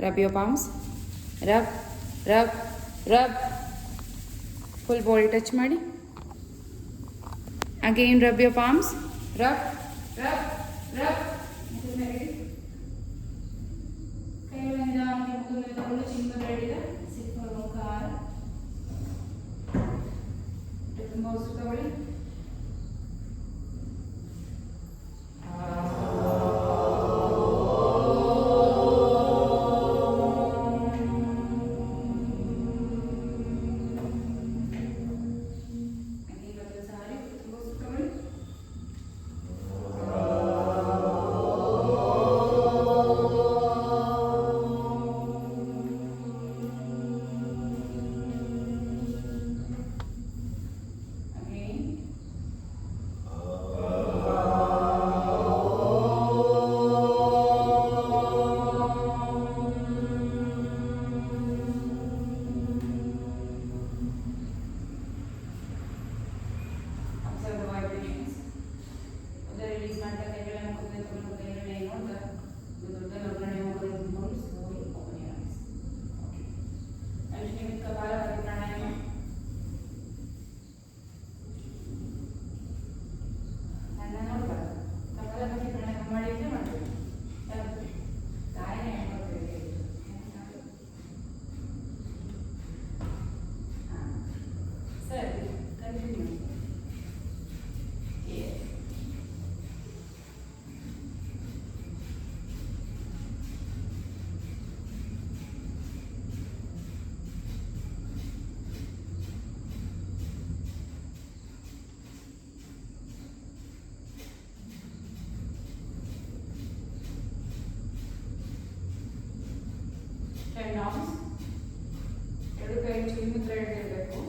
Rub your palms. Rub, rub, rub. Full body touch ಮಾಡಿ. Again rub your palms. Rub, rub, rub. ಕೈಗಳ ನಿಧಾನವಾಗಿ ಮುಖದ ಮೇಲೆ ತಗೊಂಡು ಚಿಮ್ಮದ ರೆಡಿದೆ. ಸಿಕ್ಕ ಮುಖ ತುಂಬ ಉಸಿರು ತಗೊಳ್ಳಿ. Arms. ಎರಡು ಕೈ ಚಿಮ್ಮುದ್ರ ಹಿಡಿದಿರಬೇಕು.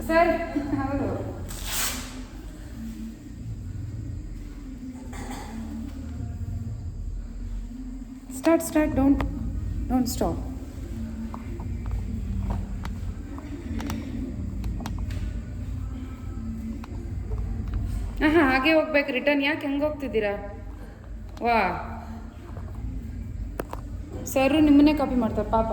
ಸರ್ ಹೌದು ಸ್ಟಾರ್ಟ್ ಡೋಂಟ್ ಸ್ಟಾಪ್. ಹಾಗೆ ಹೋಗ್ಬೇಕು. ರಿಟರ್ನ್ ಯಾಕೆ ಹೆಂಗೆ ಹೋಗ್ತಿದ್ದೀರಾ? ವಾ ಸರು ನಿಮ್ಮನ್ನೇ ಕಾಪಿ ಮಾಡ್ತಾರೆ ಪಾಪ.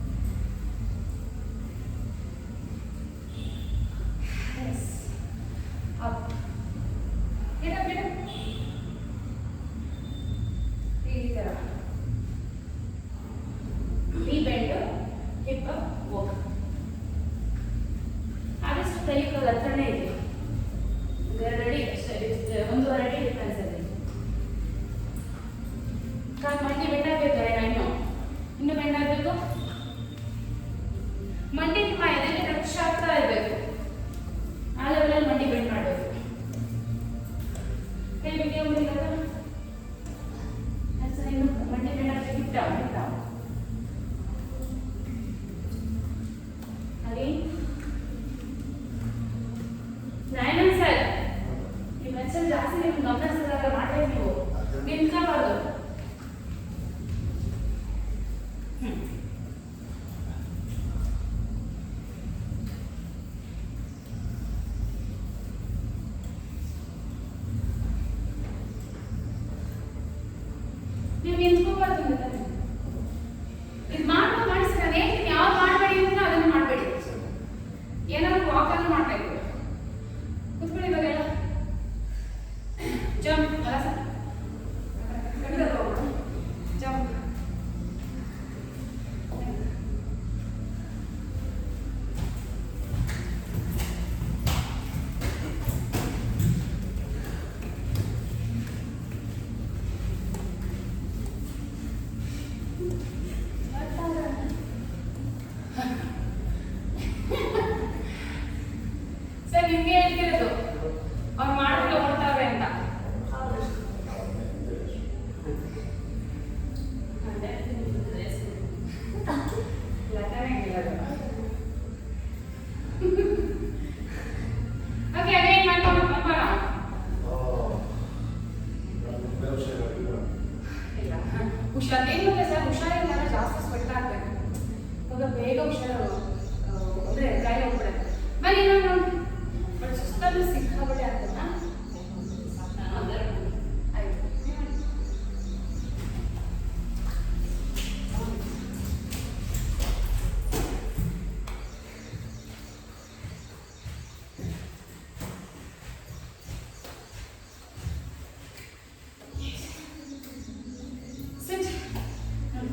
ಬೇಗ ಹುಷಾರು ಅಂದರೆ ಗಾಯ ಹೋಗ್ಬಿಡುತ್ತೆ. ಬನ್ನಿ ನಾನು ಬಟ್ ಸುಸ್ತಾದ್ರೂ ಸಿಕ್ಕಾಬಿಟ್ಟೆ ಆಗ್ತದ. ಆಯ್ತು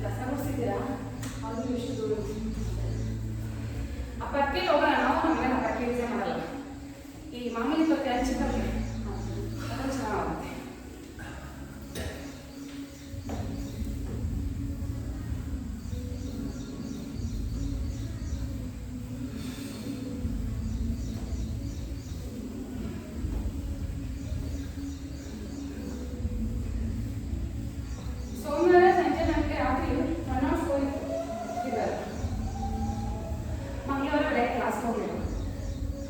ಕಸ ಗುಡಿಸಿದ್ದೀರಾ? ಅದು ಎಷ್ಟು ದೂರ ಆ ಪರ್ಕೆ ಹೋಗೋಣ ನಾವು. ನಮಗೆ ಆ ಪರ್ಕೆ ಯೂಸೇ ಮಾಡಲ್ಲ. ಈ ಮಾಮೂಲಿ ಪರ್ಕೆ ಹಂಚಿ ಪರ್ಕೆ ಅದು ಚೆನ್ನಾಗುತ್ತೆ. ಸೋಮವಾರ ಸಂಜೆ ನಮಗೆ ರಾತ್ರಿ 104 ಫೀವರ್. ಮಂಗಳವಾರ ಬೆಳಗ್ಗೆ ಕ್ಲಾಸ್ಗೆ ಹೋಗಲಿಲ್ಲ.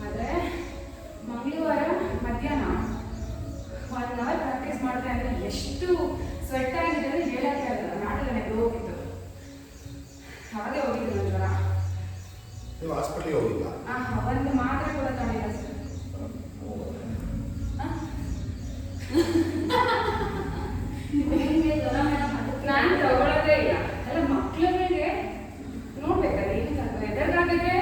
ಆದರೆ ಮಂಗಳವಾರ ಮಧ್ಯಾಹ್ನ 1 ಅವರ್ ಪ್ರಾಕ್ಟೀಸ್ ಮಾಡ್ತಾ ಇದ್ದರೆ ಎಷ್ಟು ಸ್ವೆಟ್ ಆಗಿದೆ ಅಂದರೆ ಹೇಳೋಕ್ಕೆ ಆಗಲ್ಲ. ನಾಳೆಲ್ಲ ನೆಗೆದು ಹೋಗಿತ್ತು. ಅವಾಗೇ ಹೋಗಿದ್ದು ನನ್ನ ಜ್ವರ. ನೀವು ಹಾಸ್ಪಿಟ್ಲಿಗೆ ಹೋಗಿಲ್ಲ? ಒಂದು ಮಾತ್ರೆ ಕೂಡ ತಗೊಂಡಿಲ್ಲ ಸರ್. ನಾನು ತಗೊಳ್ಳೋದೇ ಇಲ್ಲ. ಅಲ್ಲ ಮಕ್ಕಳ ಮೇಲೆ ನೋಡ್ಬೇಕಲ್ಲ ಏನು ಎದುರಾಗಿದೆ.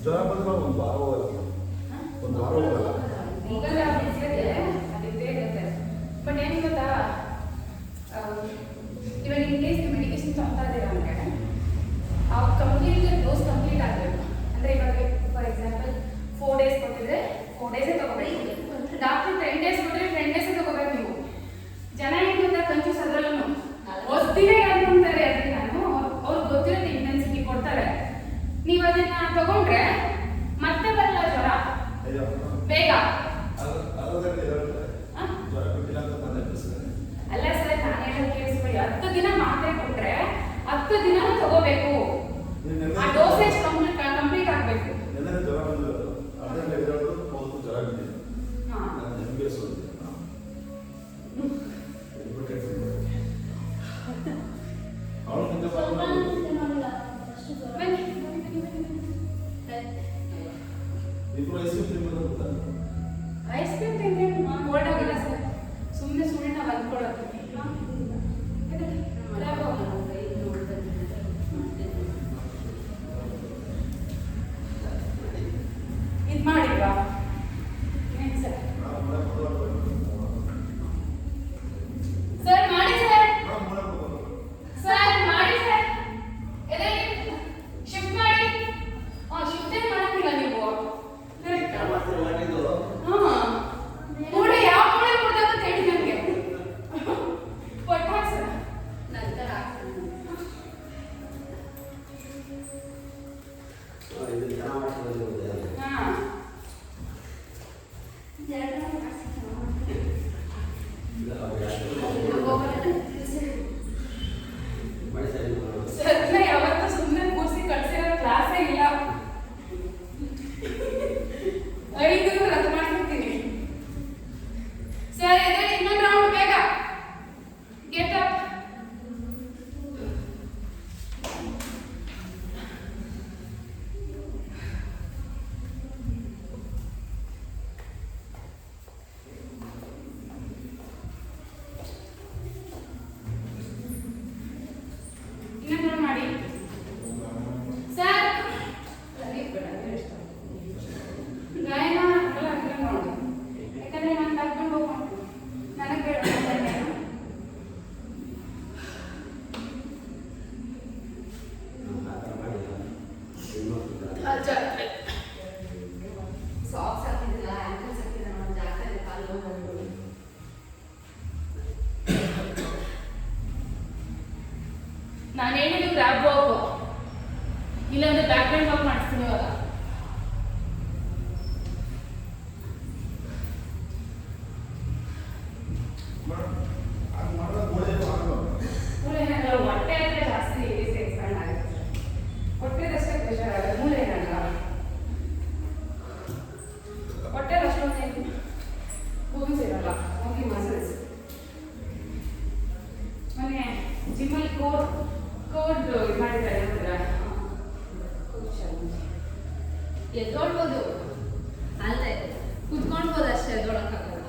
ಜ್ವರ ಬಂದ್ರೆ ಒಂದು ವಾರ ಹೋಗಲ್ಲ. ಒಂದು ವಾರ ಹೋಗಲ್ಲ. ಹೋಗಲ್ಲ ಅದಿದ್ದೇ ಇರುತ್ತೆ. ಬಟ್ ಏನು ಗೊತ್ತಾ, ಇವಾಗ ಇನ್ ಕೇಸ್ ಮೆಡಿಕೇಶನ್ ತಗೊಳ್ತಾ ಇದ್ದೀರಾ ಅಂದರೆ ಅವ್ರು ಕಂಪ್ಲೀಟ್ ಡೋಸ್ ಕಂಪ್ಲೀಟ್ ಆಗಬೇಕು. ಅಂದರೆ ಇವಾಗ ಫಾರ್ ಎಕ್ಸಾಂಪಲ್ 4 ಡೇಸ್ ಕೊಟ್ಟಿದ್ರೆ 4 ಡೇಸೇ ತಗೋಬೇಕು. ಡಾಕ್ಟರ್ 10 ಡೇಸ್ ಕೊಟ್ಟರೆ 10 ಡೇಸೇ ತಗೋಬೇಕು. ನೀವು ಜನ ಏನು ಗೊತ್ತಾ ಕನ್ಫ್ಯೂಸ್ ಅದರಲ್ಲೂ ಹೊಸ್ತಿನೇ ಅಂತಾರೆ. ಅದಕ್ಕೆ ನಾನು ಅವ್ರಿಗೆ ಗೊತ್ತಿರುತ್ತೆ ಇಂಟೆನ್ಸಿಟಿ ಕೊಡ್ತಾರೆ. ನೀವು ಅದನ್ನ ತಗೊಂಡ್ರೆ ಮತ್ತೆ ಬರಲ್ಲ ಜ್ವರ ಬೇಗ. ಅಲ್ಲ ಸರ್, ನಾನು ಹೇಳೋದು ಕೇಳಿಸ್ಕೊಳ್ಳಿ. 10 ದಿನ ಮಾತ್ರೆ ಕೊಟ್ರೆ 10 ದಿನ ತಗೋಬೇಕು. ಆ ಡೋಸೇಜ್ ಕಂಪ್ಲೀಟ್ ಆಗಬೇಕು. ಐಸ್ ಕ್ರೀಮ್ ತಿಂದ್ರೆ ಕೋಲ್ಡ್ ಆಗಲ್ಲ ಸರ್. ಸುಮ್ಮನೆ ಸುಳ್ಳ ಬಂದ್ಕೊಡೋದು. ಇದು ಮಾಡಿಲ್ವಾ ಸರ್? ಸರ್ ಮಾಡಿ ಸರ್. ಸರ್ ಮಾಡಿ ಸರ್. ಶಿಫ್ಟ್ ಮಾಡಿ. ಶಿಫ್ಟ್ ಏನು ಮಾಡೋದಿಲ್ಲ ನೀವು? ಮೂಳೆ ಯಾವ ಮೂಳೆ ಮುರಿದಾಗ ಹೇಳಿ ನನಗೆ. ಪಟ್ಟ ಹಾಕ್ಸರ ನಂತರ ಸದ್ನ ಯಾವತ್ತೂ ಸುಮ್ಮನೆ ಕೂರಿಸಿ ಕಳ್ಸಿರೋ ಕ್ಲಾಸೇ ಇಲ್ಲ. 5 ರದ್ದು ಮಾಡ್ತಿರ್ತೀನಿ. ಸರ್ ಎದೆ ಇನ್ನೊಂದು ರೌಂಡ್ ಬೇಗ. Get up. ಇನ್ನೊಂದು ಮಾಡಿ ಸರ್. ಗಾಯನ ಎಲ್ಲ ಹಂಗೆ ನೋಡಿ. ಯಾಕಂದ್ರೆ ನಾನು ಕರ್ಕೊಂಡು ಹೋಗ್ಕೊಂಡು ನನಗೆ ಬೇಡ. ಸಾಕ್ಸ್ ಹಾಕಿದ್ದಿಲ್ಲ, ಆ್ಯಂಕಲ್ಸ್ ಹಾಕಿದ್ರೆ ನಾನು ಜಾಸ್ತಿ ಕಾಲು ಹೋಗ್ಬೋದು. ನಾನು ಹೇಳಿದ್ದು ಗ್ರಾಬ್ ಹೋಗು, ಇಲ್ಲಾಂದ್ರೆ ಬ್ಯಾಕ್ ಹ್ಯಾಂಡ್ ವಾಕ್ ಮಾಡಿಸ್ತೀನಿ ಇವಾಗ. ಮಾಡೋದು ಜಿಮ್ಮಲ್ಲಿ ಕೋಡ್ ಇದು ಮಾಡಿದ್ದಾರೆ ನೋಡಿದ್ರ ಎದ್ದೋಳ್ಬೋದು ಅಲ್ಲೇ ಕುತ್ಕೊಳ್ಬೋದು ಅಷ್ಟೇ ಎದ್ದೋಳಕ್ಕಾಗಲ್ಲ.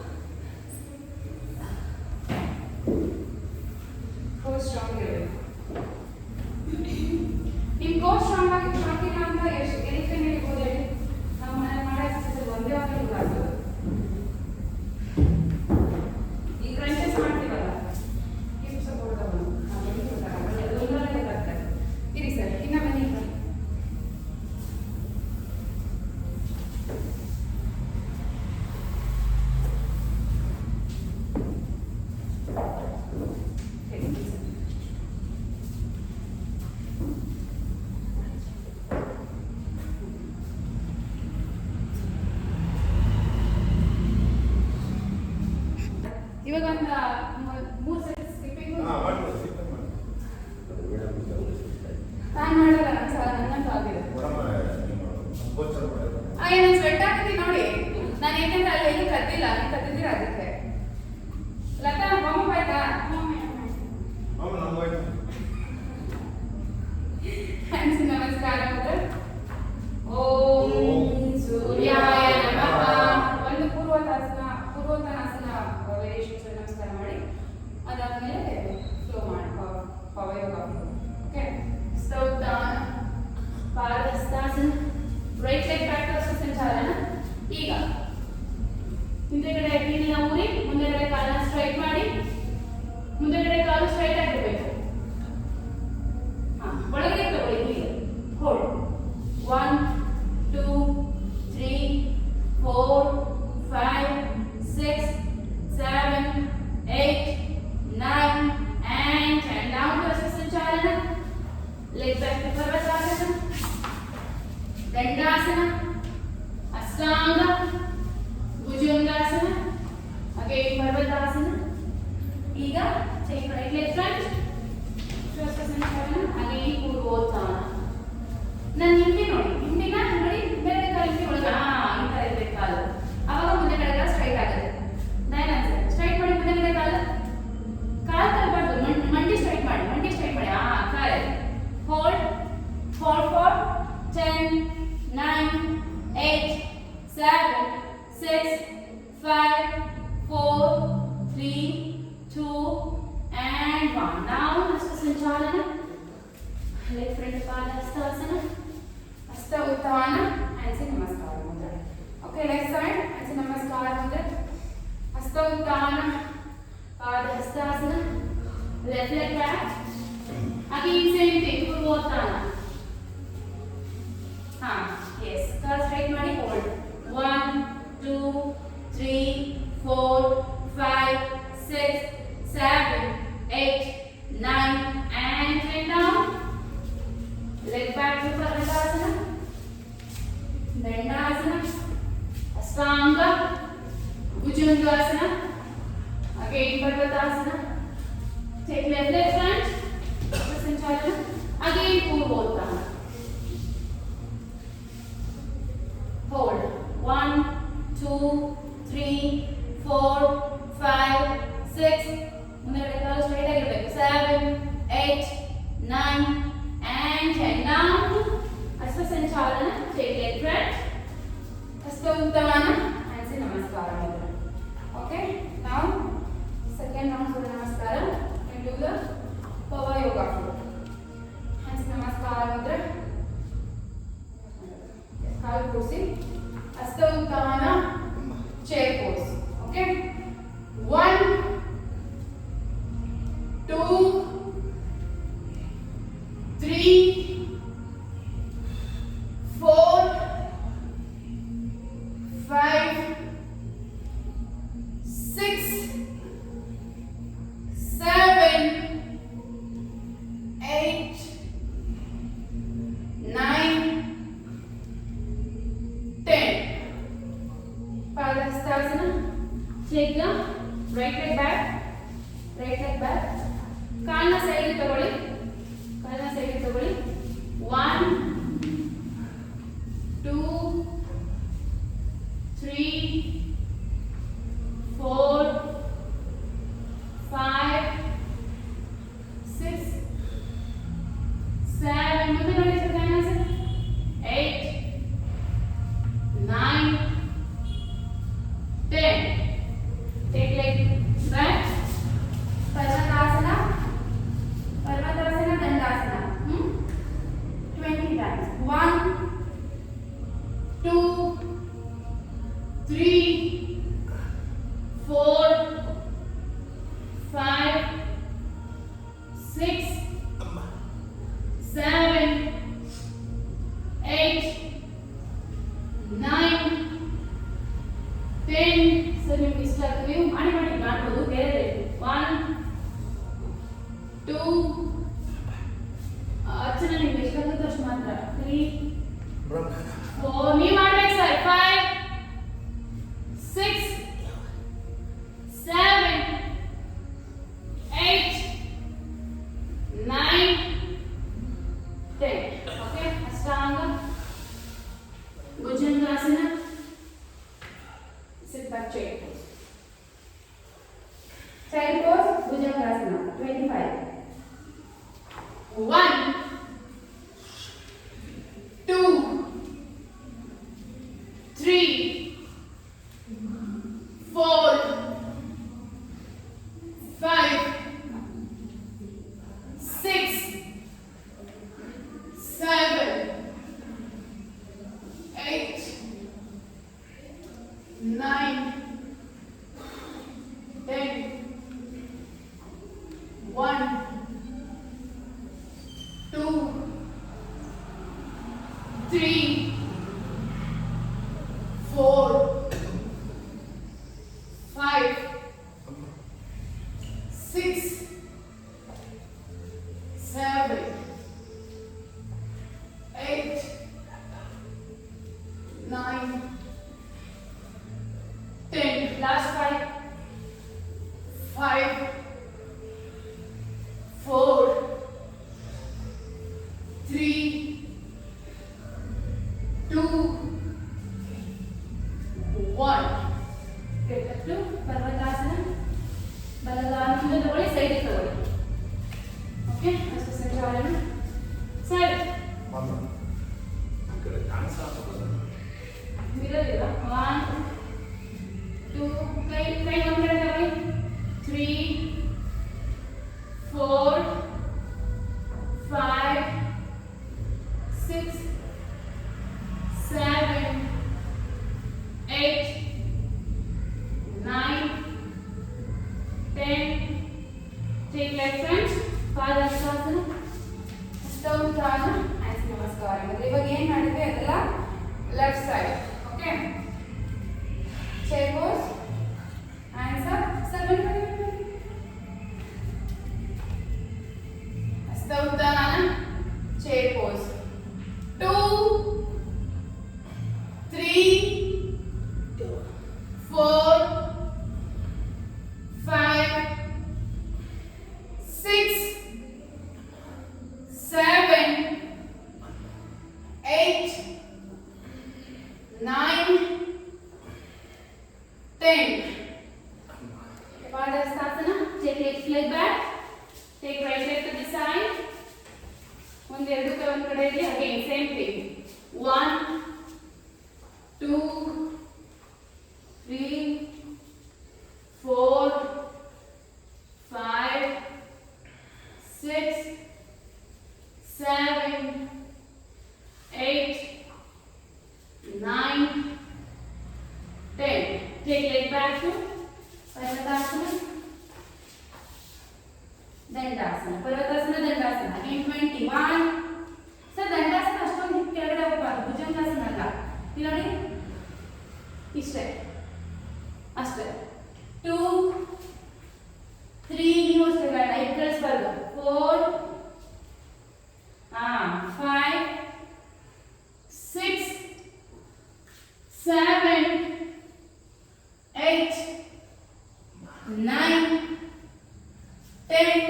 ಕೋರ್ ಸ್ಟ್ರಾಂಗ್ ಇರಬೇಕು. ನಿಮ್ಮ ಕೋರ್ ಸ್ಟ್ರಾಂಗ್ ಆಗಿಲ್ಲ ಅಂತ ಎಷ್ಟು ಎಲ್ಲಿ ಹೇಳ್ಬೋದು ಹೇಳಿ. ನಾವು ಮನೆ ಮಾಡೋ ಎಕ್ಸಸೈಸ್ ಒಂದೇ ಒಂದು ಆಗ್ತದೆ. ಈ ಕ್ರಂಚಸ್ ಮಾಡ್ತೀವಲ್ಲ ಇದು ಸಪೋರ್ಟ್ ತಗೊಂಡು ಒಂದರಲ್ಲೇ ಬರ್ತದೆ. ಇರಿ ಸರ್ ಇನ್ನ ಬನ್ನಿ. ಇವಾಗ ಒಂದು 3 ಸೆಟ್ ಸ್ಕಿಪ್ಪಿಂಗ್ ಹಾಂ ಮಾಡ್ಬೋದು ಸಿಕ್ಕಂಗೆ ಮಾಡಿ. ನಾನು ಮಾಡಲ್ಲ ನನ್ನಂತೂ ಆಗಿದೆ. ಗೋಚರ ಮಾಡೋದು. ನಾನು ಸ್ವೆಟ್ ಆಗ್ತೀನಿ ನೋಡಿ. ನಾನು ಯಾಕೆಂದ್ರೆ ಅಲ್ಲಿ ಎಲ್ಲೂ ಕದ್ದಿಲ್ಲ, ನೀವು ಕದ್ದಿದ್ದೀರ ಅದಕ್ಕೆ. ಲತಾ ಬೊಮ್ಮ ಆಯ್ತಾ? ಮಾಮ ನಮ್ಮ ವೈಫ್ ಹ್ಯಾಂಡ್ಸ್ ನಮಸ್ಕಾರ ಮತ್ತೆ. ಓಂ ಸೂರ್ಯಾಯ ನಮಃ. ಒಂದು ಪೂರ್ವೋತ್ತನಾಸನ ವೇರಿಯೇಷನ್ಸ್ ನಮಸ್ಕಾರ ಮಾಡಿ ಅದಾದ್ಮೇಲೆ ಫ್ಲೋ ಮಾಡಿ ಪವಯೋಗ. ಓಕೆ, ಸ್ತೋತಾನ ಪಾದಹಸ್ತಾಸನ, ರೈಟ್ ಲೆಗ್ ಬ್ಯಾಕ್ ಟು ಸಂಚಾಲನ. ಈಗ ಹಿಂದೆಗಡೆ ಕೀಲಿನ ಊರಿ ಮುಂದೆಗಡೆ ಕಾಲನ್ನ ಸ್ಟ್ರೈಟ್ ಮಾಡಿ. ಮುಂದೆಗಡೆ ಕಾಲು ಸ್ಟ್ರೈಟ್ ಆಗಿರಬೇಕು. ಒಳಗಡೆ ತಗೊಳ್ಳಿ. ಹೀಗೆ hold 1 2 3 4 5 6 7 8 9 and down to Astasana. Leg back to Parvatasana, Dandasana, Astanga, Bhujangasana, again Parvatasana. ಈಗ take right leg front, Astasana, again Purvottana. ನನ್ನ ಹಿಂದೆ ನೋಡಿ, ಹಿಂದಿನ ನೋಡಿ ಬೇರೆ ಕಾಲಿಗೆ ಒಳಗೆ ಈ ತರ ಇರಬೇಕು ಕಾಲು. ಅವಾಗ ಮುಂದೆ ಕಡೆ ಸ್ಟ್ರೈಟ್ ಆಗುತ್ತೆ. ಸ್ಟ್ರೈಟ್ ಮಾಡಿ ಮುಂದೆ ಕಾಲು ತರಬಾರ್ದು. ಮಂಡಿ ಸ್ಟ್ರೈಟ್ ಮಾಡಿ. ಕಾಲೇ hold for 10 9 8 7 6 5 4 3 2 and 1. Now Astasana, leg front Padahastasana, Hasta Uttana, and say Namaskara Mudra. Okay, left side, and say Namaskara Mudra. Hasta Uttana, Padahastasana, left leg back. Again, same thing, Purvottana. Yes, curl straight madi, hold. 1 2 3 4 5 6 7 8 9 and 10 down. Leg back to Parvatasana, Dandasana, Astanga, Bhujangasana, again Parvatasana. Take left leg front, Sanchalana, again Purvottana. Hold 1 2 3 4 5 6 ಮುಂದೆ ಕಾಲು straight ಆಗಿರಬೇಕು. 7 8 9 and 10 down. Hasta Sanchalana, take leg front, Hasta Uttana, and say Namaskara Mudra. Okay, now second round Surya Namaskara, and do the Power Yoga flow. And say Namaskara Mudra. Kaal kursi, Hasta Uttana, chair pose. Okay, 1 2 3 4 5 6 7 8 9 10. Padahastasana. Take the right leg back. ಕಾಲನ್ನ side ತಗೊಳ್ಳಿ. 1 2 3 4 5 6 2 ಅರ್ಚನ ನಿಮ್ಗೆ ಎಷ್ಟಾಗುತ್ತೆ ಅಷ್ಟು ಮಾತ್ರ 3 4 ನೀವು ಮಾಡ್ಬೇಕು sir 5 6 7 8 9 10 okay Ashtanga bhujangasana sit back chair pose child pose bhujangasana 25 1 2 3 4 5 6 7 8 9 10 1 2 3 4 5 6 7 8 9 10 last 5 5 4 3 2 1 get up to Parvatasana ಬಲಗಾಲಿಂದ ತಗೊಳ್ಳಿ ಸೈಡಿಗೆ ತಗೊಳ್ಳಿ ಓಕೆ ಅಷ್ಟು ಸರಿ ಮಾಡೋಣ ಸರಿ ಮಿರರ್ 1 2 ಕೈ ಒಂದು ಕಡೆ ತಗೊಳ್ಳಿ 3 4 5 6 7 8 9 10 take left front ಪಾದಾಸನ ಹಸ್ತೋತ್ಥಾನ ಆಯ್ತು ನಮಸ್ಕಾರ ಮತ್ತೆ ಇವಾಗ ಏನು ಮಾಡಿದ್ವಿ ಅದೆಲ್ಲ left side okay chair pose hands up seven hastauddhana chair pose 2 3 4 5 6 7 8 9 10 Padasana take left leg back take right leg to the side ಒಂದು ಎರಡು ಕೈ ಒಂದು ಕಡೆ ಇರಲಿ again same thing 1 2 3 4 5 6 7 8 9 10 take leg back to Parvatasana Dandasana Parvatasana Dandasana again 21 sir dandasana ಅಷ್ಟೊಂದು ಕೆಳಗಡೆ ಹೋಗಬಾರ್ದು ಭುಜಂಗಾಸನ ಅಲ್ಲ ಇಲ್ಲಿ ನೋಡಿ ಇಷ್ಟೇ ಅಷ್ಟೇ 2 3 ನೀವು ಅಷ್ಟೇ ಬೇಡ ಇಟ್ಕಳಿಸ್ಬಾರ್ದು 4 5 6 7 8 9 10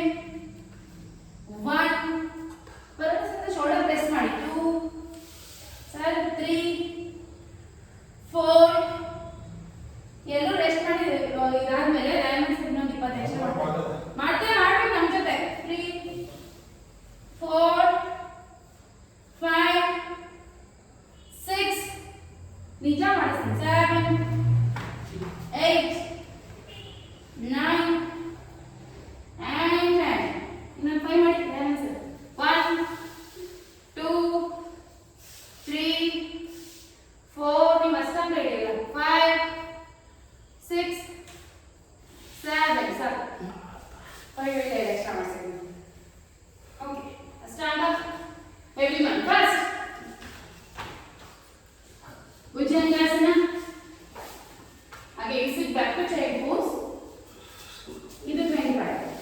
1 ಬರೋದು ಶೋಲ್ಡರ್ ಪ್ರೆಸ್ ಮಾಡಿ 2 ಸರ್ 3 4 ಎಲ್ಲರೂ ರೆಸ್ಟ್ ಮಾಡಿ ಇದಾದ್ಮೇಲೆ ಡೈಮಂಡ್ಸ್ ಇನ್ನೊಂದು 20 ನಿಮಿಷ ಮಾಡ್ತೇವೆ ಮಾಡ್ಬೇಕು ನಮ್ಮ ಜೊತೆ 3 4 5 6 ನಿಜ ಮಾಡಿಸ್ತೀನಿ 7 8 9 and 10 ಇನ್ನೊಂದು 5 ಮಾಡಿ ಡೈಮಂಡ್ಸ್ 1 2 3 4 ನಿಮ್ಮ ಅಷ್ಟಂಗ ಇದೆಯಲ್ಲ 5 6 7 ಸಾಕು 5 ಇದೆ ಎಕ್ಸ್ಟ್ರಾ ಮಾಡ್ತೀನಿ okay stand up everyone first bhujangasana again sit back to chair pose ಇದು 25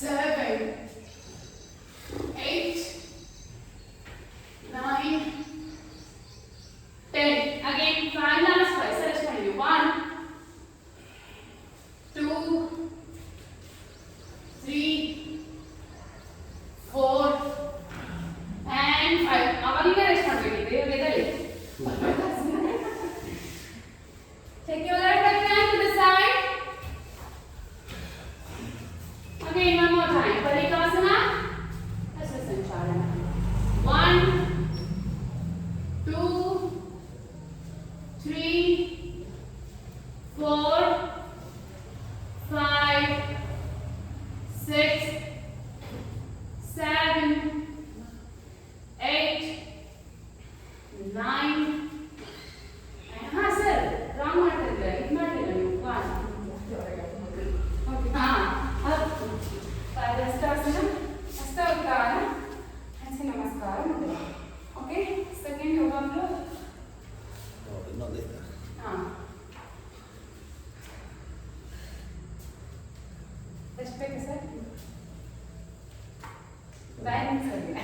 7, 8, 9, 10. Again, 5 last 5. Select one. 1, 2, 3, 4, and 5. ಅವಾಗಿಂದ ರೆಸ್ಟ್ ಮಾಡಬೇಕಿದೆ ವೇದದಲ್ಲಿ. Take your left hand to the side. Again, one more time. Parikasana. Asana Sanchalana. 1, 2, 3, 4, 5, 6, 7, 8, 9. हाँ sir Ram ಮಾಡ್ತಿದ್ರೆ ಇದು ಮಾಡ್ತಿಲ್ಲ ನೀವು von okay हाँ अब पादहस्तासन हस्तावतारण ऐसे नमस्कार ओके सेकंड योगा हम लोग हाँ रेस्पेक्ट सर ಬ್ಯಾಲೆನ್ಸ್ ಆಗಿದೆ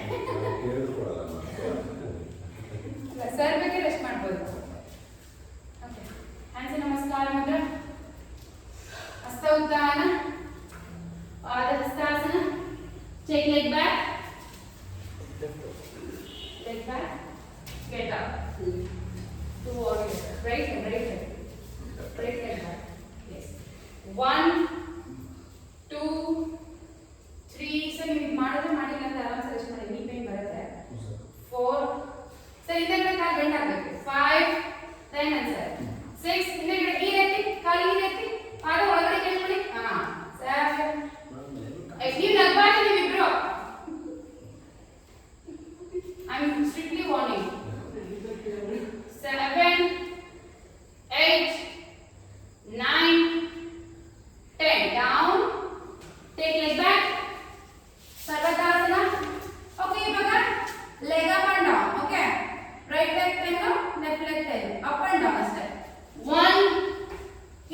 ಸರ್ ಬಗ್ಗೆ ರೆಸ್ಟ್ ಮಾಡ್ಬೋದು ಓಕೆ ಹ್ಯಾಂಡ್ಸ್ ನಮಸ್ಕಾರ ಮುದ್ರ ಹಸ್ತ ಉದ್ದಾನ ಪಾದಹಸ್ತಾಸನ check leg back get up two warriors right hand right leg back yes 1 2 3 sir ನೀವು ಮಾಡಿದ್ರೆ ಮಾಡಿಲ್ಲ ಅಂತ ಆರಾಮ್ ಸಜೆಸ್ಟ್ ಮಾಡಿ ನೀ ಪೇನ್ ಬರುತ್ತೆ 4 ಸರ್ ಹಿಂದೆಗಡೆ ಕಾಲು ಬೆಂಡ್ ಆಗಬೇಕು 5 10 ಆನ್ಸರ್ 6 ಹಿಂದೆಗಡೆ ಈ ರೀತಿ ಕಾಲು ಈ ರೀತಿ ಪಾದ ಒಳಗಡೆ ಕೇಳ್ಕೊಳ್ಳಿ ಹಾ 7 ನೀವು ನಗ್ಬಾರ್ದು ನೀವಿಬ್ರು I am strictly warning 7 8 9 10 down take leg back Sarvatasana. Okay, ivaga leg up and down. Okay. Right leg tengo, left leg tengo. Up and down step. 1.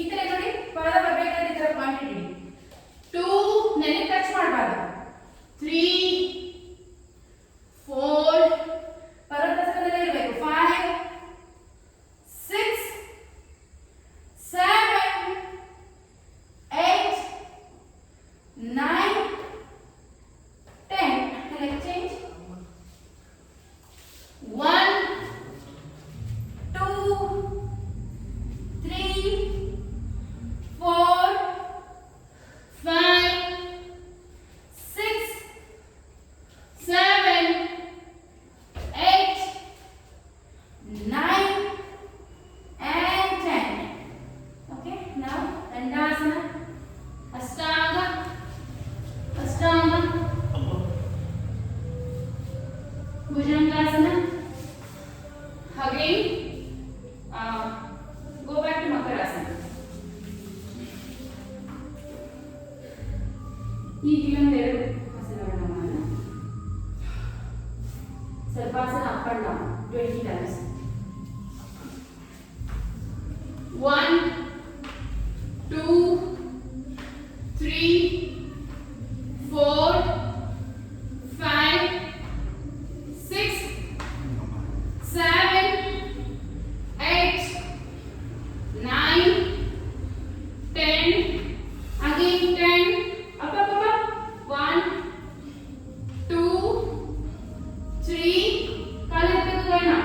Itare nodi, pada barbekadre itara point idi. 2. nene touch ಮಾಡಬಾರದು. 3. 4. ಪರವತಾಸನದಲ್ಲಿ ಇರಬೇಕು. 5. 6. 7. 8. 9. 10. Leg change. 1, 2, 3, 4, 5, 6, 7, 8, 9, and 10. Okay, now Dandasana, Ashtanga, Bhujangasana. Again, go back to Makarasana. ಈಗ ಇನ್ನೊಂದೆರಡು ಆಸನಗಳನ್ನ ಮಾಡೋಣ. ಸರ್ಪಾಸನ up and down 20 times. 1, 2, 3, 4, 5, 6, 7, 8, 9, 10. Again 10. Up. 1, 2, 3. Kaal ettadu gaina.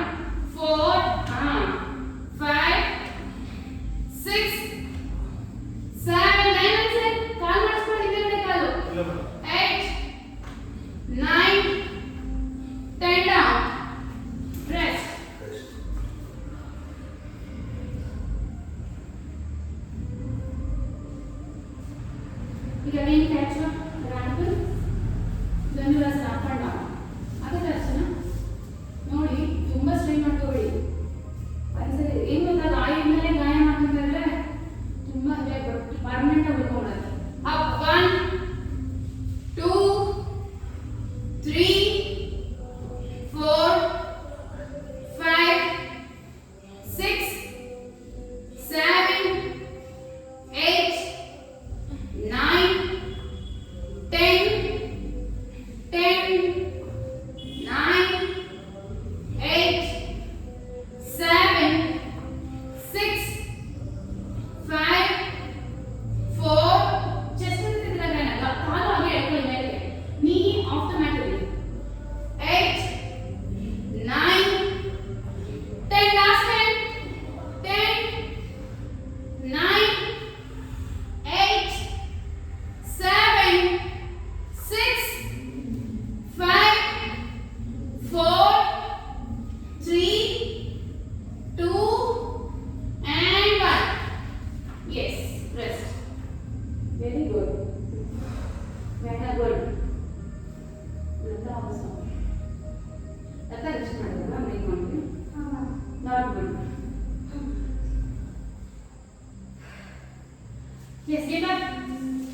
Yes, get up.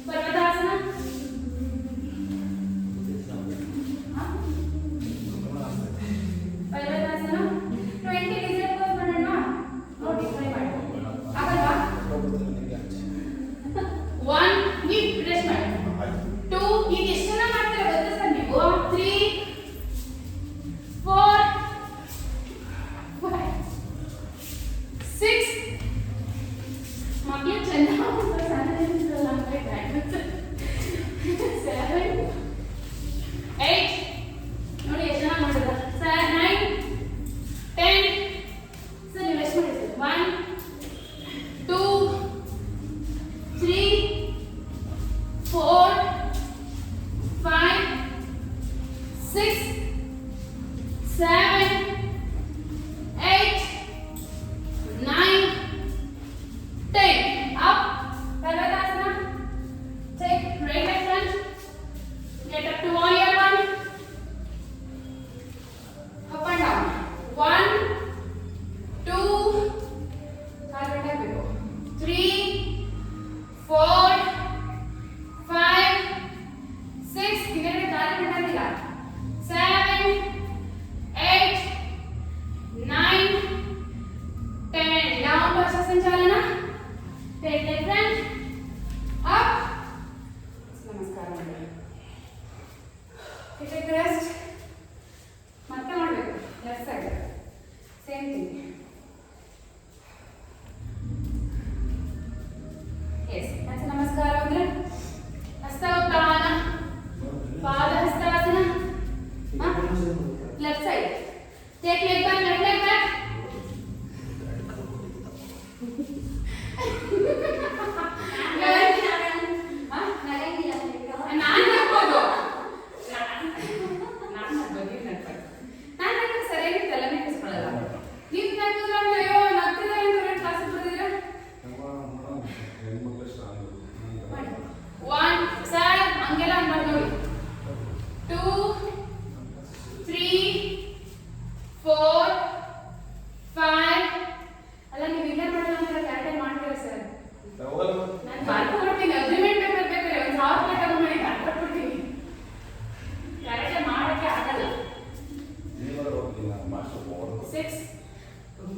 Parvatasana. Parvatasana. 20 design pose ಮಾಡೋಣ. ನೋಡಿ try ಮಾಡಿ. ಆಗಲ್ವಾ? 1 ನೀವು ಪ್ರೆಸ್ ಮಾಡಿ. 2 ಈಗ ಎಷ್ಟನ್ನ ಮಾಡ್ತೀರಾ ಗೊತ್ತಾ ಸರ್ ನೀವು? 3 4 5 6 ಮಕ್ಕಳು ಚೆನ್ನಾಗಿ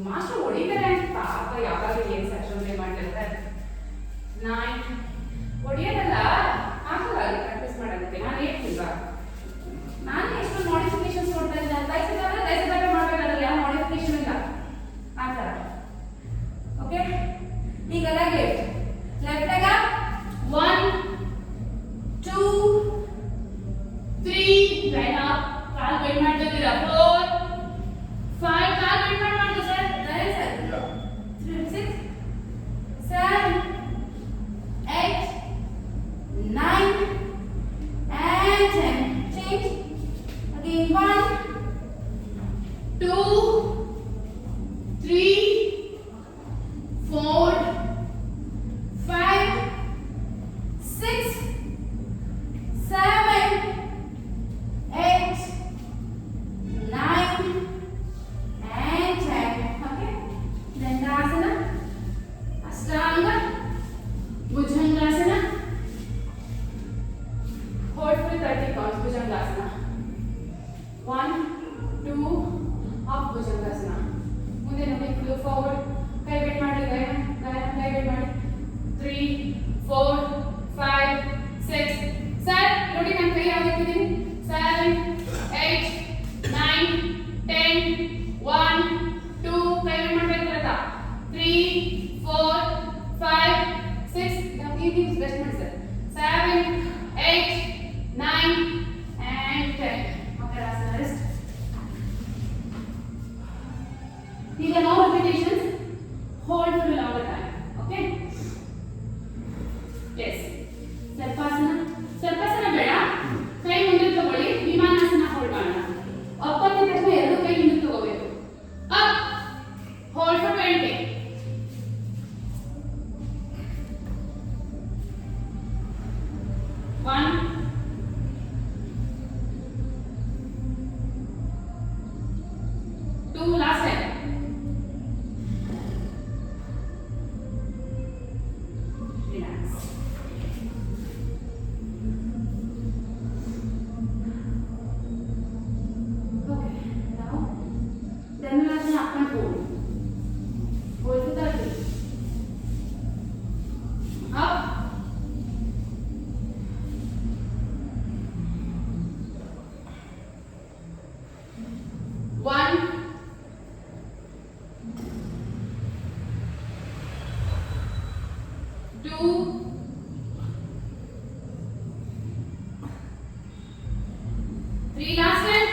ಮಾಸ್ಟರ್ ಹೊಡಿತಾರೆ ಪಾಪ ಯಾವಾಗ ಏನು ಸೆಕ್ಷನ್ ಮಾಡ್ತಿರ್ತಾರೆ 9 ಹೊಡಿಯೋದಲ್ಲ ಹಾಕಲ್ಲ ಪ್ರಾಕ್ಟೀಸ್ ಮಾಡೋದಕ್ಕೆ ನಾನು ಹೇಳ್ತಿಲ್ವಾ ನಾನು ಎಷ್ಟು ಮಾಡಿಫಿಕೇಶನ್ಸ್ ನೋಡ್ತಾ ಇದ್ದೆ ದಯವಿಟ್ಟು ಮಾಡಬೇಕಾದ್ರೆ ಯಾವ ಮಾಡಿಫಿಕೇಶನ್ ಇಲ್ಲ ಆ ಥರ ಓಕೆ ಈಗ ಲೆಫ್ಟಾಗ 1 2 3 ರೈಟ್ ಅಪ್ ಕಾಲ್ ಬೆಂಡ್ ಮಾಡ್ತಿದ್ದೀರಾ 4 5 ಕಾಲ್ ಬೆಂಡ್ ಮಾಡ್ಬೋದು sir right sir 6 7 8 9 and 10 change again 1 2 3 4 5 6 7 8 9 and 10 okay Dandasana Ashtanga Bhujangasana hold for 30 counts Bhujangasana 1 2 up Bhujangasana ಮುಂದೆ ನೋಡಿ look forward ಕೈ ಬೆಂಡ್ ಮಾಡಿ ಕೈ ಬೆಂಡ್ ಮಾಡಿ 3 4 5 6 ಸರ್ ನೋಡಿ ನೋಡಿ ನಾನು ಕೈ ಯಾವಾಗ ಇಟ್ಟಿದ್ದೀನಿ 7 8 9 10 1 2 ಕೈ ಮಾಡಬೇಕು ಗೊತ್ತಾ 3 4 5 6 ನೀವು ರೆಸ್ಟ್ ಮಾಡಿ ಸರ್ 7 8 9 and 10 okay rest ಈಗ no repetitions hold for a longer time okay yes ಸರ್ಪಾಸನ ಬೇಡ ಕೈ ಮುಂದೆ ತಗೊಳ್ಳಿ ವಿಮಾನಾಸನ ಹೋಲ್ಡ್ ಮಾಡೋಣ ಅಪ್ ಅಂದ ತಕ್ಷಣ ಎರಡು ಕೈ ಹಿಂದೆ ತಗೋಬೇಕು up hold for 20 1 2 last time relax okay now dhanurasana up and hold to 30 up 1 2 3 last time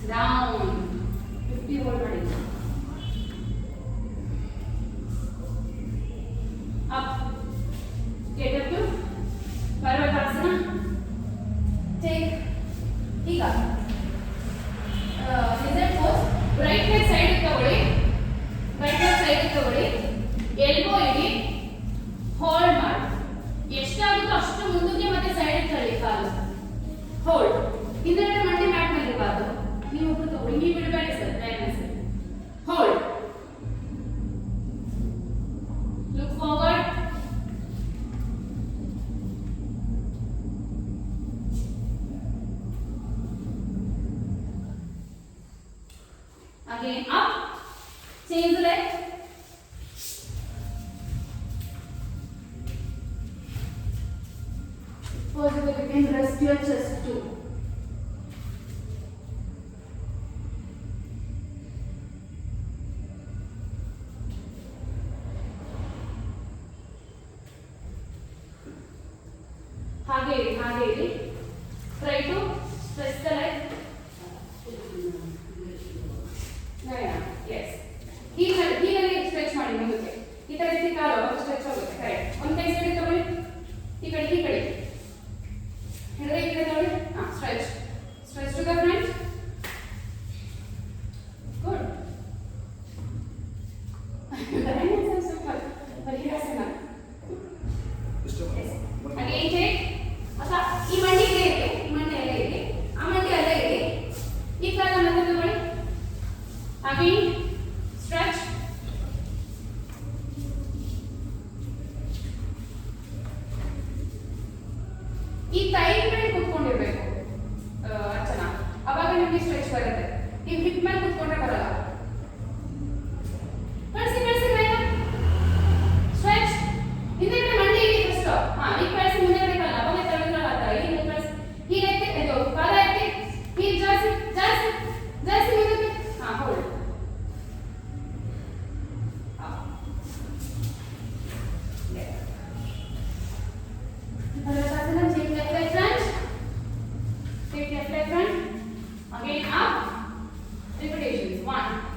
down 50 hold ಮಾಡಿ up get up to Parvatasana take ಈಗ lizard pose right hand side ತಗೊಳ್ಳಿ elbow ಇಡಿ hold ಮಾಡಿ ಎಷ್ಟಾಗುತ್ತೋ ಅಷ್ಟು ಮುಂದಕ್ಕೆ ಮತ್ತೆ side ತಳ್ಳಿ ಕಾಲು hold ಹಿಂದೆಗಡೆ ಮಂಡಿ ಮ್ಯಾಟ್ ಮೇಲೆ ಇರಬಾರ್ದು ನೀವು ಒಬ್ರು ತಗೊಳ್ಳಿ ನೀವು ಬಿಡಬೇಡಿ sir balance hold look forward again up change the leg possible you can rest your chest too ಹಾಗೆ ಇರಿ try to stretch the leg yes ಹೀಗೆ ಸ್ಟ್ರೆಚ್ ಮಾಡಿ ಮುಂದಕ್ಕೆ ಈ ತರ ರೀತಿ ಕಾಲು ಅವಾಗ ಸ್ಟ್ರೆಚ್ ಆಗುತ್ತೆ ಕರೆಕ್ಟ್ ಒಂದು ಕೈ ಸೈಡ್ ತಗೊಳ್ಳಿ ಈ ಕಡೆ ಎಡಗೈ ಈ ಕಡೆ ತಗೊಳ್ಳಿ stretch to the front good ಪರಿಹಾಸನ again take ಅಸ ಈ ಮಂಡಿ ಇದೆ ಅಲ್ಲ ಇದೆ ಆ ಮಂಡಿ ಅಲ್ಲ ಇದೆ ಈ ಕಾಲ ಮತ್ತೆ ತಗೊಳ್ಳಿ again stretch ಈ ಕೈ ಮೇಲೆ ಕೂತ್ಕೊಂಡಿರಬೇಕು ಅರ್ಚನಾ ಅವಾಗ ನಿಮಗೆ ಸ್ಟ್ರೆಚ್ ಬರುತ್ತೆ ನೀವು ಹಿಪ್ ಮೇಲೆ ಕೂತ್ಕೊಂಡ್ರೆ ಬರಲ್ಲ ಕಳಿಸಿ ಬೇಗ ಸ್ಟ್ರೆಚ್ ಹಿಂದೆಗಡೆ ಮಂಡಿ ಇದೆ ಫಸ್ಟ್ ಈಗ ಕಳಿಸಿ ಮುಂದೆಗಡೆ ಕಾಲ ಅವಾಗ ತಳ್ಳಿದ್ರಲ್ಲ ಆ ಥರ ಈಗ ಕಳಿಸಿ ಹೀಗೆ ಇದು ಪಾದ ಎತ್ತಿ ಹೀಗೆ ಜಾಸ್ತಿ ಮುಂದಕ್ಕೆ hold Take left leg front. Again up. Repetitions. 1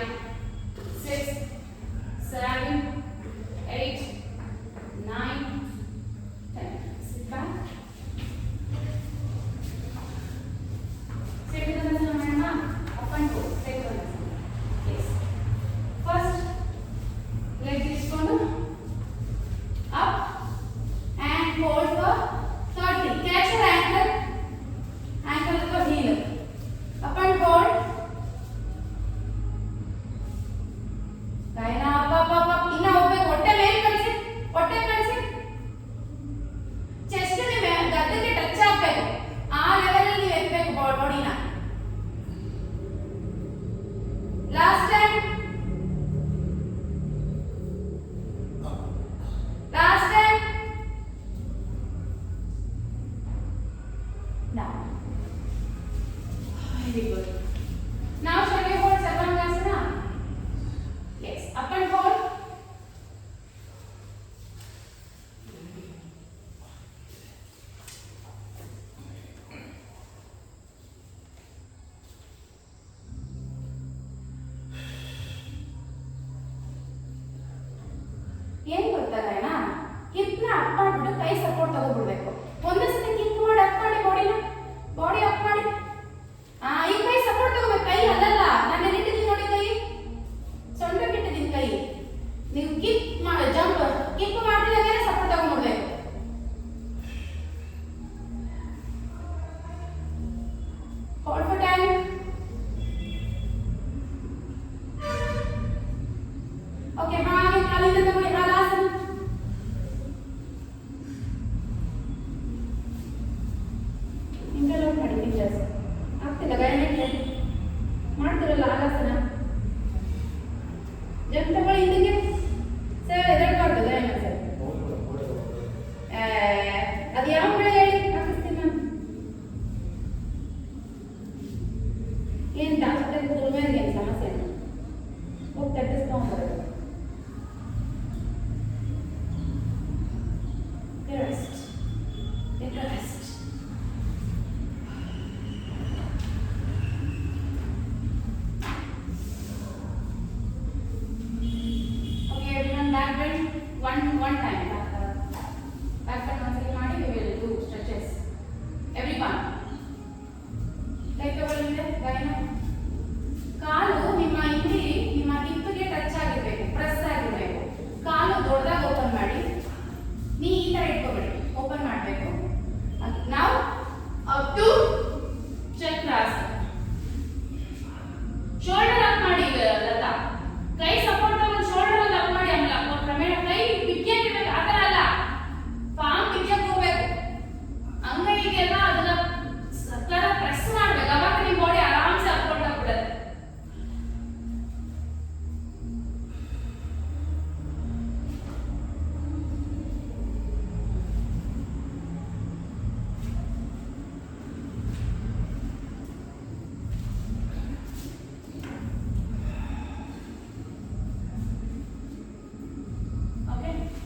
5, 6, 7, 8, 9, 10. Sit back. Sit with the Madam. Up and go. Take one. Yes. First, leg తీసుకొని up and hold for 30. Catch your ankle. Ankle to heel. Up and hold. Kaina up. ಇನ್ನ ಹೋಗ್ಬೇಕು. ಹೊಟ್ಟೆ ಮೇಲೆ ಕಳಿಸಿ. ಹೊಟ್ಟೆ ಕಳಿಸಿ. Chest ನಿ ಗದ್ದೆಗೆ ಟಚ್ ಆಗಬೇಕು. ಆ ಲೆವೆಲ್ ಅಲ್ಲಿ ನೀವು ಎತ್ತಬೇಕು ಬಾಡಿನ. Last time. Last time. Now. Very good. Now shall we hold Sarvangasana? Yes. Up and hold. ಏನ್ ಗೊತ್ತಾಗಣ ಹಿಪ್ನ ಅಪ್ ಮಾಡ್ಬಿಟ್ಟು ಕೈ ಸಪೋರ್ಟ್ ತಗೋಬಿಡ್ಬೇಕು. ಒಂದೇ ಸತಿ ಕಿಕ್ ಮಾಡಿ ಅಪ್ ಮಾಡಿ ಬಾಡಿ ಅಪ್ ಮಾಡಿ. ಈ ಕೈ ಸಪೋರ್ಟ್ ತಗೋಬೇಕು. ಕೈ ಅಲ್ಲಲ್ಲ, ನಾನು ಎಲ್ಲಿಟ್ಟಿದ್ದೀನಿ ನೋಡಿ ಕೈ, ಸೊಂಟಕ್ಕೆ ಇಟ್ಟಿದ್ದೀನಿ ಕೈ. ನೀವು ಕಿಕ್ ಮಾಡಿ ಜಂಪ್ ಕಿಕ್ ಮಾಡಿದಾಗೆ ಸಪೋರ್ಟ್ ತಗೊಂಡ್ಬಿಡ್ಬೇಕು. Hold for 10. Okay, ಹಾಗೆ ಕಾಲಿಂದ ತಗೊಳ್ಳಿ. ಹಲಾಸನ. ಇಂಟರ್ಲೋಡ್ ಮಾಡಿ ಫಿಂಗರ್ಸ್. ಆಗ್ತಿಲ್ಲ ಗೈನೆಟ್ ಮಾಡ್ತಿರಲ್ಲ ಹಲಾಸನ. ಜಂಪ್ ತಗೊಳ್ಳಿ ಹಿಂದಿಗೆ. Sir ಎದಳ್ಬಾರ್ದು ಗೈನೆಟ್ sir. ಅದು ಯಾವ ಕಡೆ ಹೇಳಿ ಹಾಕಿಸ್ತೀನಿ ನಾನು. ಏನು ಡಾಕ್ಟರ್ ಕುಲ್ಮೇರ್ಗೆ ಏನು ಸಮಸ್ಯೆ ಇಲ್ಲ. ಹೋಗಿ ತಟ್ಟಿಸ್ಕೊಂಡ್ಬರೋದು. Rest. Take a rest. Okay, everyone, back bend. One time. Back bend once again. Madi, we will do stretches. Everyone. Take the ball in there. Gaina. ಕಾಲು ನಿಮ್ಮ ಇಲ್ಲಿ ನಿಮ್ಮ ಹಿಪ್ಗೆ ಟಚ್ ಆಗಿರ್ಬೇಕು, ಪ್ರೆಸ್ ಆಗಿರ್ಬೇಕು. ಕಾಲು ದೊಡ್ಡದಾಗಿ ಓಪನ್ ಮಾಡಿ. ನೀ ಈ ತರ ಇಟ್ಕೋಬೇಡಿ, ಓಪನ್ ಮಾಡಬೇಕು. ನಾವು up to Chakrasana. Shoulder up ಮಾಡಿ ಲತಾ. ಕೈ ಸಪೋರ್ಟ್ ತಗೊಂಡು ಶೋಲ್ಡರ್ ಅಲ್ಲಿ ಅಪ್ ಮಾಡಿ. ಆಮೇಲೆ ಕ್ರಮೇಣ ಕೈ ಬಿಗಿಯಾಗಿರ್ಬೇಕು. ಆ ತರ ಅಲ್ಲ, ಪಾಮ್ ಬಿಗಿಯಾಗಿ ಹೋಗ್ಬೇಕು. ಅಂಗೈಗೆಲ್ಲ ಅದನ್ನ ಸಕ್ಕರ ಪ್ರೆಸ್ ಮಾಡ್ಬೇಕು. ಅವಾಗ ನಿಮ್ಮ ಬಾಡಿ ಆರಾಮ್ಸೆ ಅಪ್ಕೊಂಡು ಆಗ್ಬಿಡುತ್ತೆ.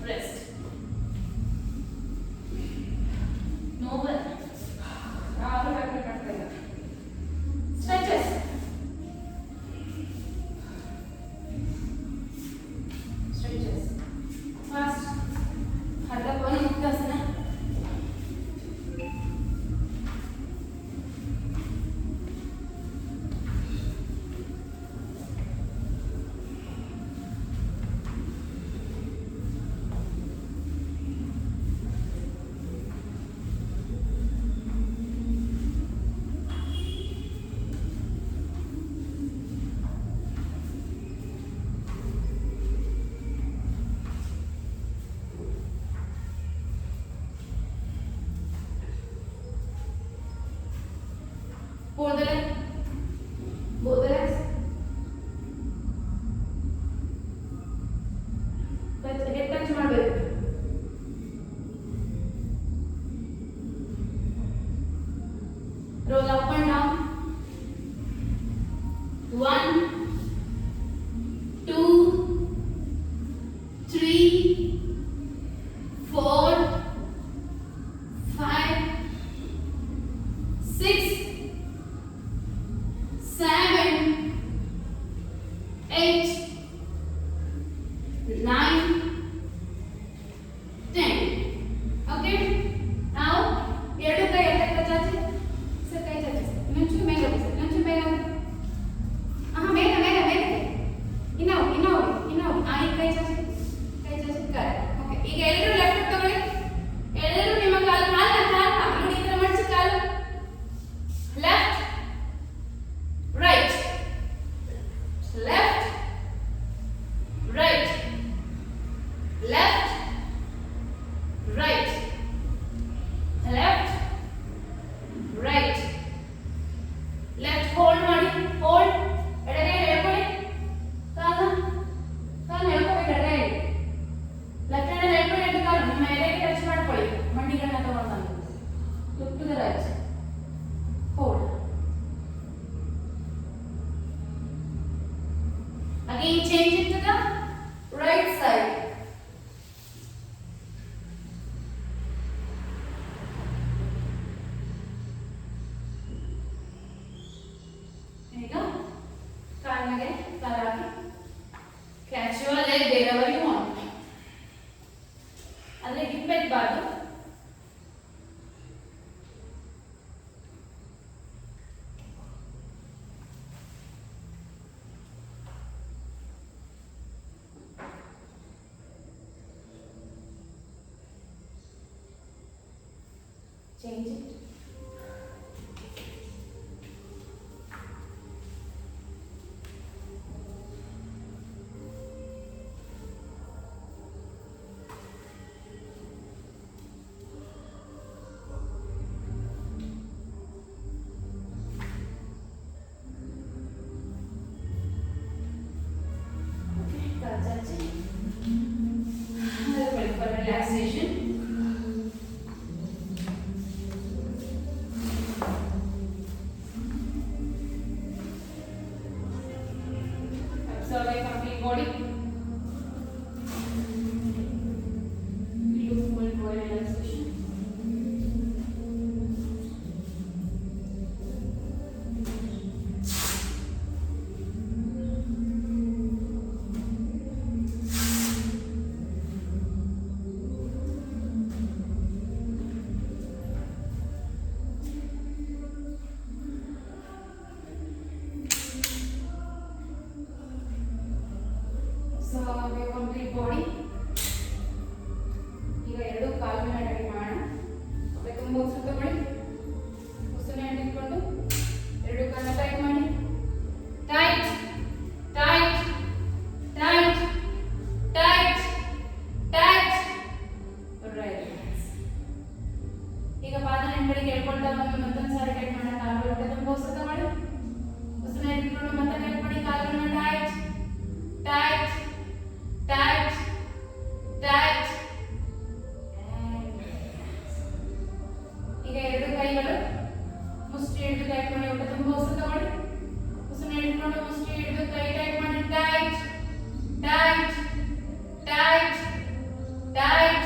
Rest. Noble. Stretches. Stretches. Fast. Hardha Pavana Muktasana. Both the legs. Both the legs. Head touch ಮಾಡಬೇಕು. Roll up and down. 1, 2, 3, 4, 5, 6, 7, 8, 9, 10. Okay? Now, ಎರಡು ಕೈ ಎತ್ತಕ್ಕೆ ಚಾಚಿ. ಸರ್ ಕೈ ಚಾಚಿ. ಇನ್ನೊಂಚೂರು ಮೇಲೆ ಹೋಗಿ ಸರ್. ಇನ್ನೊಂಚೂರು ಮೇಲೆ ಹೋಗಿ. ಮೇಲೆ. ಇನ್ನು ಹೋಗಿ. ಈ ಕೈ ಚಾಚಿ. ಕರೆಕ್ಟ್. ಓಕೆ. ಈಗ ಎಲ್ಲರೂ ಲೆಫ್ಟ್ ತಗೊಳ್ಳಿ. ಎಲ್ಲರೂ ನಿಮ್ಮ ಕಾಲು ನೋಡಿ ಈ ಥರ ಮಡಚಿ ಕಾಲು. Left, right, left, right, left, right, left, right, left hold ಮಾಡಿ. ಹೋಲ್ಡ್. ಎಡಗೈ ಎಳ್ಕೊಳ್ಳಿ. ಕಾಲು ಎಳ್ಕೊಬೇಕು. ಎಡಗೈ ಲೆಫ್ಟ್ ಹ್ಯಾಂಡ್ ಎಳ್ಕೊಳ್ಳಿ. ಎರಡು ಕಾಲು ನಿಮ್ಮ ಎದೆಗೆ ಟಚ್ ಮಾಡ್ಕೊಳ್ಳಿ. ಮಂಡಿಗಳನ್ನ ತಗೊಂಡು look to the right. Hold. Again change it to the right side. ಈಗ ಕಾಲಿಗೆ ಕಾಲಾಗಿ catch your leg wherever you want. ಅಂದ್ರೆ ಹಿಪ್ ಎತ್ತಬಾರ್ದು. Change it. Okay, that's it. Wait for relaxation. Observe a complete body. Look full body relaxation. So we have complete body. ಈಗ ಎರಡು ಕಾಲಿನ ಅಡಿಗೆ ಮಾಡೋಣ. ಮತ್ತೆ ತುಂಬ ಉಸಿರು ತಗೊಳ್ಳಿ. ಉಸಿರನ್ನ ಹಿಡಿದುಕೊಂಡು ಎರಡು ಕಾಲನ್ನ ಟೈಟ್ ಮಾಡಿ. Tight, tight, tight, tight, tight. Right. ಈಗ ಪಾದನ ಹಿಂಬದಿಗೆ ಎಳ್ಕೊಳ್ತಾ ಬಂದು ಮತ್ತೊಂದು ಸಾರಿ ಟೈಟ್ ಮಾಡೋಣ. ಕಾಲು ಹೊಟ್ಟೆ ತುಂಬ ಉಸಿರು ತಗೊಳ್ಳಿ. ಉಸಿರನ್ನ ಹಿಡಿದುಕೊಂಡು ಮತ್ತೆ ಟೈಟ್ ಮಾಡಿ. ಕಾಲನ್ನ ಟೈಟ್, ಟೈಟ್, tight, tight, ಈಗ ಎರಡು ಕೈಗಳು ಮುಷ್ಟಿ ಹಿಡಿದು ಟೈಟ್ ಮಾಡಿ. ಹೊಟ್ಟೆ ತುಂಬ ಉಸಿರು ತಗೊಳ್ಳಿ. ಉಸಿರನ್ನ ಹಿಡ್ಕೊಂಡು ಮುಷ್ಟಿ ಹಿಡಿದು ಕೈ ಟೈಟ್ ಮಾಡಿ. Tight, tight, tight, tight.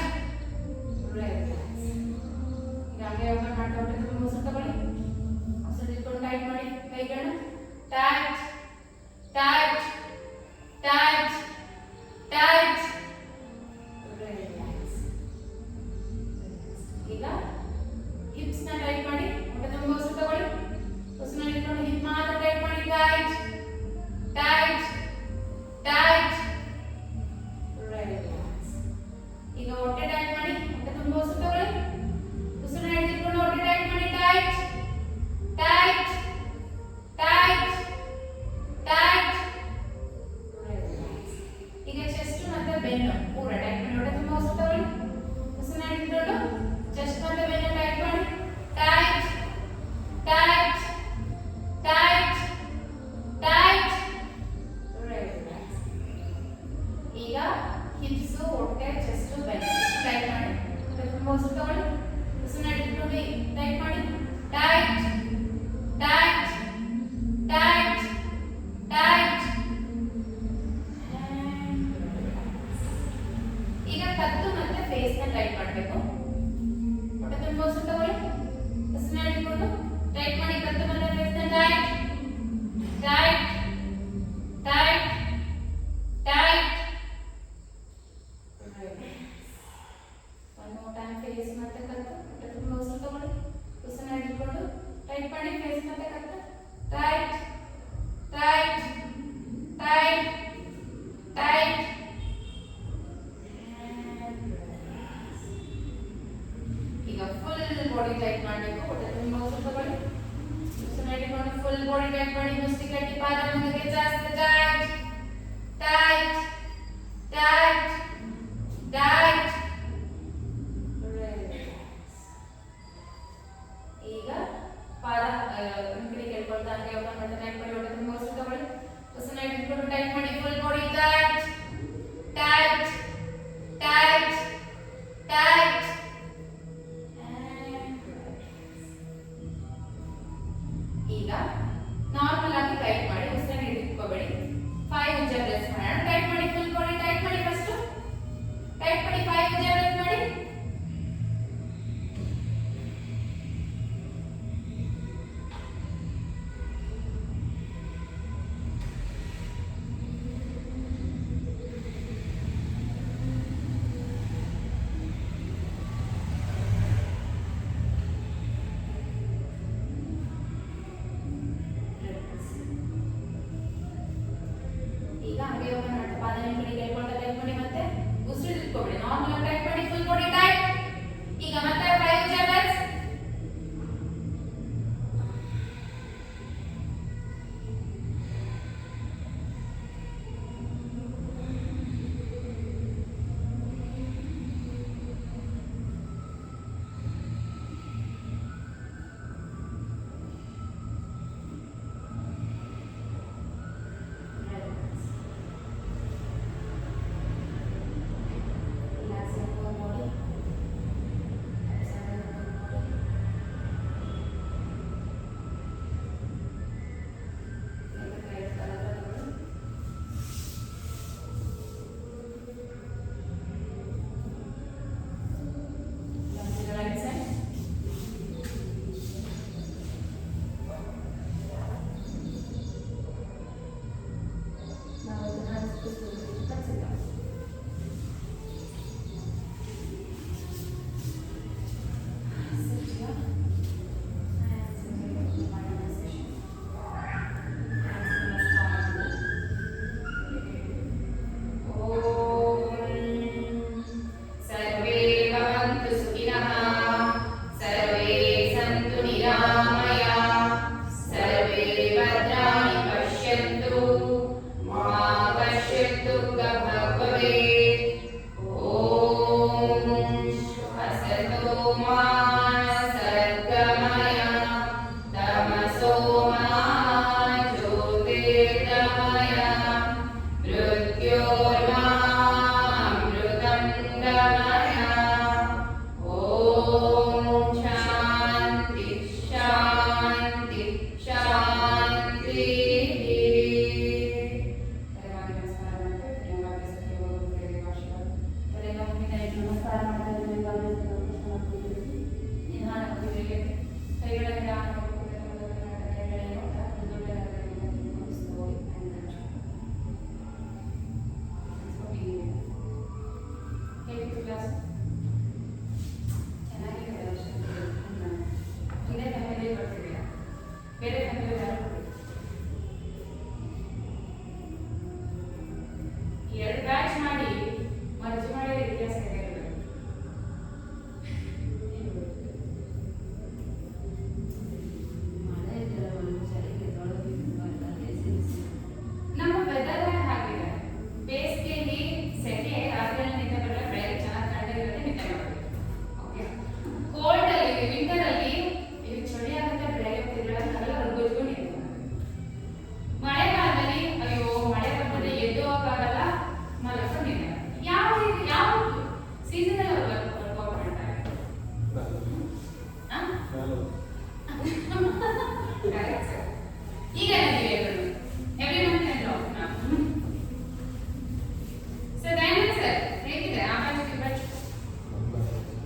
ಈಗ ಹಂಗೆ ಓಪನ್ ಮಾಡ್ತಾ ಹೊಟ್ಟೆ ತುಂಬ ಉಸಿರು ತಗೊಳ್ಳಿ. ಉಸಿರು ಹಿಡ್ಕೊಂಡು ಟೈಟ್ ಮಾಡಿ ಕೈಗಳನ್ನ. Tight, tight, tight, tight. ಈಗ ಹಿಪ್ಸ್ ನ ಟೈಟ್ ಮಾಡಿ. ಹೊಟ್ಟೆ ತುಂಬ ಉಸಿರು ತಗೊಳ್ಳಿ. ಉಸಿರನ್ನ ಹಿಡ್ಕೊಂಡು ಹಿಪ್ ಮಾತ್ರ ಟೈಟ್ ಮಾಡಿ. Tight, tight, tight. ಈಗ ಹೊಟ್ಟೆ ಟೈಟ್ ಮಾಡಿ. ಹೊಟ್ಟೆ ತುಂಬ ಉಸಿರು ತಗೊಳ್ಳಿ. ಉಸಿರನ್ನ ಹಿಡ್ಕೊಂಡು ಹೊಟ್ಟೆ ಟೈಟ್ ಮಾಡಿ. Tight, tight, tight, tight. ಈಗ ಚೆಸ್ಟ್ ಮತ್ತೆ ಬೆನ್ನು ಪೂರ ಟೈಟ್ ಮಾಡಿ. ಹೊಟ್ಟೆ ತುಂಬ ಉಸಿರು ತಗೊಳ್ಳಿ. ಉಸಿರನ್ನ ಹಿಡ್ಕೊಂಡು ಚೆಸ್ಟ್ ಮತ್ತೆ ಬೆನ್ನು ಟೈಟ್ ಮಾಡಿ. Tight, tight, tight, tight. ಈಗ ಹಿಪ್ಸ್, ಹೊಟ್ಟೆ, ಚೆಸ್ಟ್, ಬೆನ್ನು ಟೈಟ್ ಮಾಡಿ. ಹೊಟ್ಟೆ ತುಂಬ ಉಸಿರು ತಗೊಳ್ಳಿ. ಉಸಿರನ್ನ ಹಿಡ್ಕೊಂಡು ಟೈಟ್ ಮಾಡಿ. Tight, tight, tight, tight. ಈಗ ಕತ್ತು ಮತ್ತೆ ಫೇಸ್ ನ ಟೈಟ್ ಮಾಡಬೇಕು. ಹೊಟ್ಟೆ ತುಂಬ ಉಸಿರು ತಗೊಳ್ಳಿ. ಉಸಿರನ್ನ ಹಿಡ್ಕೊಂಡು ಟೈಟ್ ಮಾಡಿ. ಕತ್ತು ಮತ್ತೆ ಫೇಸ್ ನ ಟೈಟ್, ಟೈಟ್, ಟೈಟ್, ಪಾದ ನಿಂತ್ಕೊಳ್ಳಿ, ಕೈಕೊಂಡು ಮತ್ತೆ ಉಸಿರು ಇಟ್ಕೊಬಿಡಿ. ನಾರ್ಮಲ್ ಟೈಟ್ ಮಾಡಿ, ಫುಲ್ ಬಾಡಿ ಟೈಟ್. ಈಗ ಮತ್ತೆ 5 ಜಬಲ್ಸ್. ಈಗ ನನಗೆ